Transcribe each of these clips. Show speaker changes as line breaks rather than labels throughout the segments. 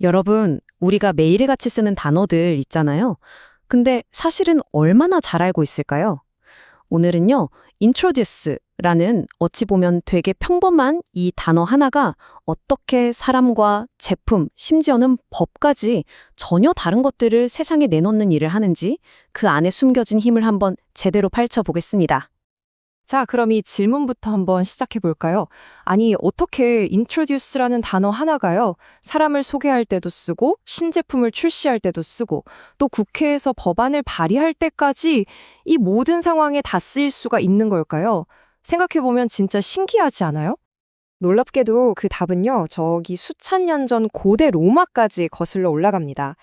여러분, 우리가 매일 같이 쓰는 단어들 있잖아요. 근데 사실은 얼마나 잘 알고 있을까요? 오늘은요, introduce라는 어찌 보면 되게 평범한 이 단어 하나가 어떻게 사람과 제품, 심지어는 법까지 전혀 다른 것들을 세상에 내놓는 일을 하는지 그 안에 숨겨진 힘을 한번 제대로 펼쳐보겠습니다.
자, 그럼 이 질문부터 한번 시작해 볼까요? 아니, 어떻게 introduce라는 단어 하나가요? 사람을 소개할 때도 쓰고, 신제품을 출시할 때도 쓰고, 또 국회에서 법안을 발의할 때까지 이 모든 상황에 다 쓰일 수가 있는 걸까요? 생각해 보면 진짜 신기하지 않아요? 놀랍게도 그 답은요, 저기 수천 년 전 고대 로마까지 거슬러 올라갑니다.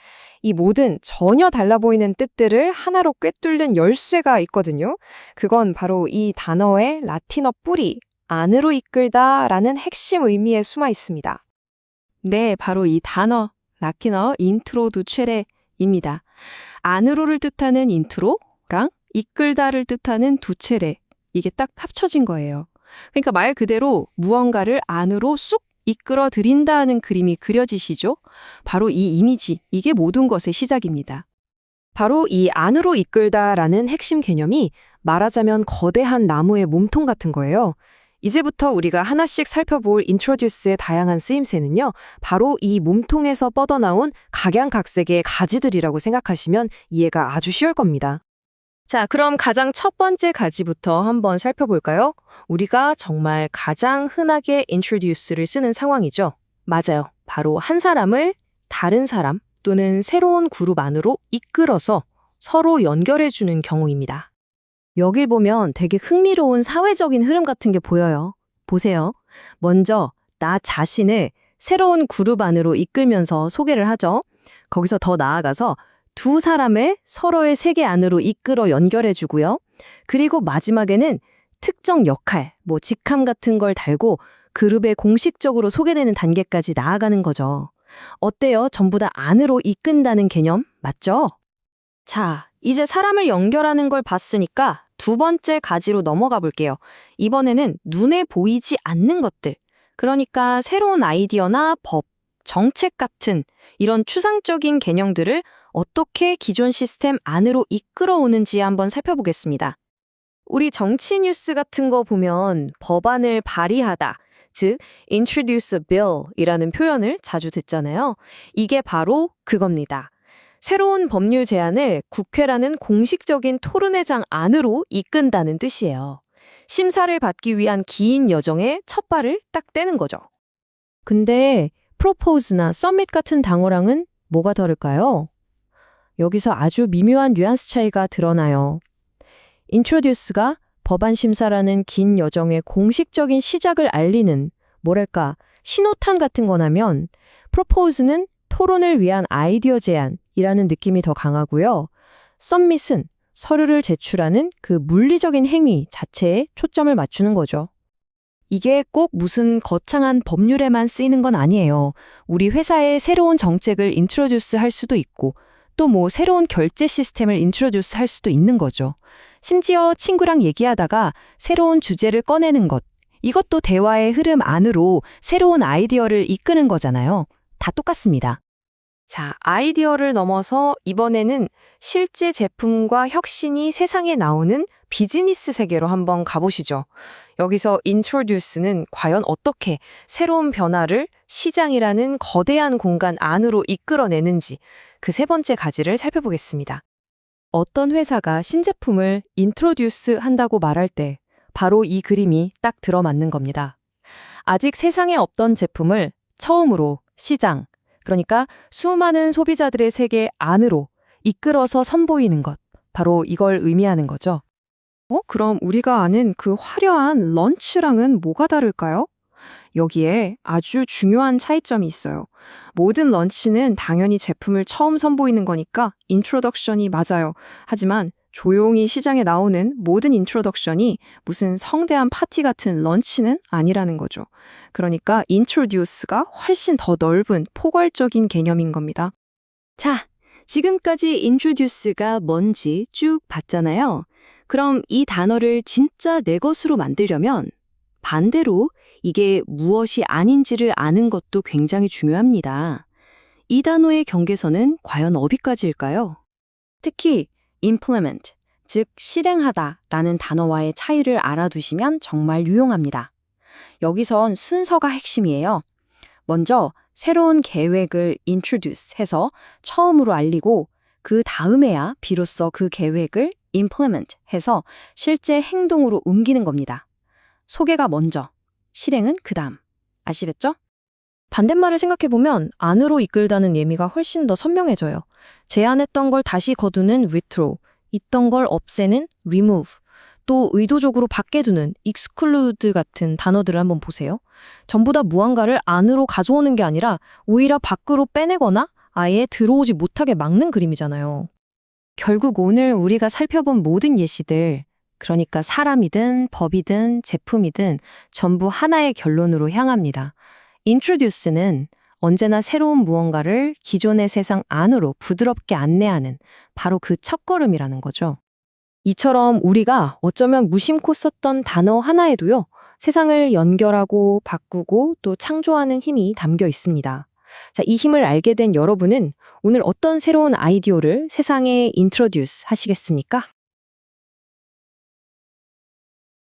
이 모든 전혀 달라 보이는 뜻들을 하나로 꿰뚫는 열쇠가 있거든요. 그건 바로 이 단어의 라틴어 뿌리, 안으로 이끌다라는 핵심 의미에 숨어 있습니다. 네, 바로 이 단어, 라틴어 인트로두체레입니다. 안으로를 뜻하는 인트로랑 이끌다를 뜻하는 두체레, 이게 딱 합쳐진 거예요. 그러니까 말 그대로 무언가를 안으로 쑥 이끌어 들인다는 그림이 그려지시죠? 바로 이 이미지, 이게 모든 것의 시작입니다. 바로 이 안으로 이끌다라는 핵심 개념이 말하자면 거대한 나무의 몸통 같은 거예요. 이제부터 우리가 하나씩 살펴볼 introduce의 다양한 쓰임새는요, 바로 이 몸통에서 뻗어나온 각양각색의 가지들이라고 생각하시면 이해가 아주 쉬울 겁니다. 자, 그럼 가장 첫 번째 가지부터 한번 살펴볼까요? 우리가 정말 가장 흔하게 introduce를 쓰는 상황이죠. 맞아요. 바로 한 사람을 다른 사람 또는 새로운 그룹 안으로 이끌어서 서로 연결해주는 경우입니다.
여길 보면 되게 흥미로운 사회적인 흐름 같은 게 보여요. 보세요. 먼저 나 자신을 새로운 그룹 안으로 이끌면서 소개를 하죠. 거기서 더 나아가서 두 사람을 서로의 세계 안으로 이끌어 연결해주고요. 그리고 마지막에는 특정 역할, 직함 같은 걸 달고 그룹에 공식적으로 소개되는 단계까지 나아가는 거죠. 어때요? 전부 다 안으로 이끈다는 개념 맞죠? 자, 이제 사람을 연결하는 걸 봤으니까 두 번째 가지로 넘어가 볼게요. 이번에는 눈에 보이지 않는 것들. 그러니까 새로운 아이디어나 법, 정책 같은 이런 추상적인 개념들을 어떻게 기존 시스템 안으로 이끌어오는지 한번 살펴보겠습니다. 우리 정치 뉴스 같은 거 보면 법안을 발의하다, 즉 introduce a bill이라는 표현을 자주 듣잖아요. 이게 바로 그겁니다. 새로운 법률 제안을 국회라는 공식적인 토론회장 안으로 이끈다는 뜻이에요. 심사를 받기 위한 긴 여정의 첫 발을 딱 떼는 거죠. 근데 propose나 submit 같은 단어랑은 뭐가 다를까요? 여기서 아주 미묘한 뉘앙스 차이가 드러나요. introduce가 법안 심사라는 긴 여정의 공식적인 시작을 알리는 신호탄 같은 거라면 propose는 토론을 위한 아이디어 제안이라는 느낌이 더 강하고요. submit은 서류를 제출하는 그 물리적인 행위 자체에 초점을 맞추는 거죠. 이게 꼭 무슨 거창한 법률에만 쓰이는 건 아니에요. 우리 회사에 새로운 정책을 인트로듀스 할 수도 있고 또 새로운 결제 시스템을 인트로듀스 할 수도 있는 거죠. 심지어 친구랑 얘기하다가 새로운 주제를 꺼내는 것, 이것도 대화의 흐름 안으로 새로운 아이디어를 이끄는 거잖아요. 다 똑같습니다. 자, 아이디어를 넘어서 이번에는 실제 제품과 혁신이 세상에 나오는 비즈니스 세계로 한번 가보시죠. 여기서 introduce는 과연 어떻게 새로운 변화를 시장이라는 거대한 공간 안으로 이끌어내는지 그 세 번째 가지를 살펴보겠습니다. 어떤 회사가 신제품을 introduce 한다고 말할 때 바로 이 그림이 딱 들어맞는 겁니다. 아직 세상에 없던 제품을 처음으로 시장, 그러니까 수많은 소비자들의 세계 안으로 이끌어서 선보이는 것, 바로 이걸 의미하는 거죠. 그럼 우리가 아는 그 화려한 런치랑은 뭐가 다를까요? 여기에 아주 중요한 차이점이 있어요. 모든 런치는 당연히 제품을 처음 선보이는 거니까 인트로덕션이 맞아요. 하지만 조용히 시장에 나오는 모든 인트로덕션이 무슨 성대한 파티 같은 런치는 아니라는 거죠. 그러니까 introduce가 훨씬 더 넓은 포괄적인 개념인 겁니다. 자, 지금까지 introduce가 뭔지 쭉 봤잖아요. 그럼 이 단어를 진짜 내 것으로 만들려면 반대로 이게 무엇이 아닌지를 아는 것도 굉장히 중요합니다. 이 단어의 경계선은 과연 어디까지일까요? 특히 implement, 즉 실행하다라는 단어와의 차이를 알아두시면 정말 유용합니다. 여기선 순서가 핵심이에요. 먼저 새로운 계획을 introduce 해서 처음으로 알리고 그 다음에야 비로소 그 계획을 implement 해서 실제 행동으로 옮기는 겁니다. 소개가 먼저, 실행은 그 다음. 아시겠죠? 반대말을 생각해보면 안으로 이끌다는 의미가 훨씬 더 선명해져요. 제안했던 걸 다시 거두는 withdraw, 있던 걸 없애는 remove, 또 의도적으로 밖에 두는 exclude 같은 단어들을 한번 보세요. 전부 다 무언가를 안으로 가져오는 게 아니라 오히려 밖으로 빼내거나 아예 들어오지 못하게 막는 그림이잖아요. 결국 오늘 우리가 살펴본 모든 예시들, 그러니까 사람이든 법이든 제품이든 전부 하나의 결론으로 향합니다. introduce는 언제나 새로운 무언가를 기존의 세상 안으로 부드럽게 안내하는 바로 그 첫걸음이라는 거죠. 이처럼 우리가 어쩌면 무심코 썼던 단어 하나에도요, 세상을 연결하고 바꾸고 또 창조하는 힘이 담겨 있습니다. 자, 이 힘을 알게 된 여러분은 오늘 어떤 새로운 아이디어를 세상에 introduce 하시겠습니까?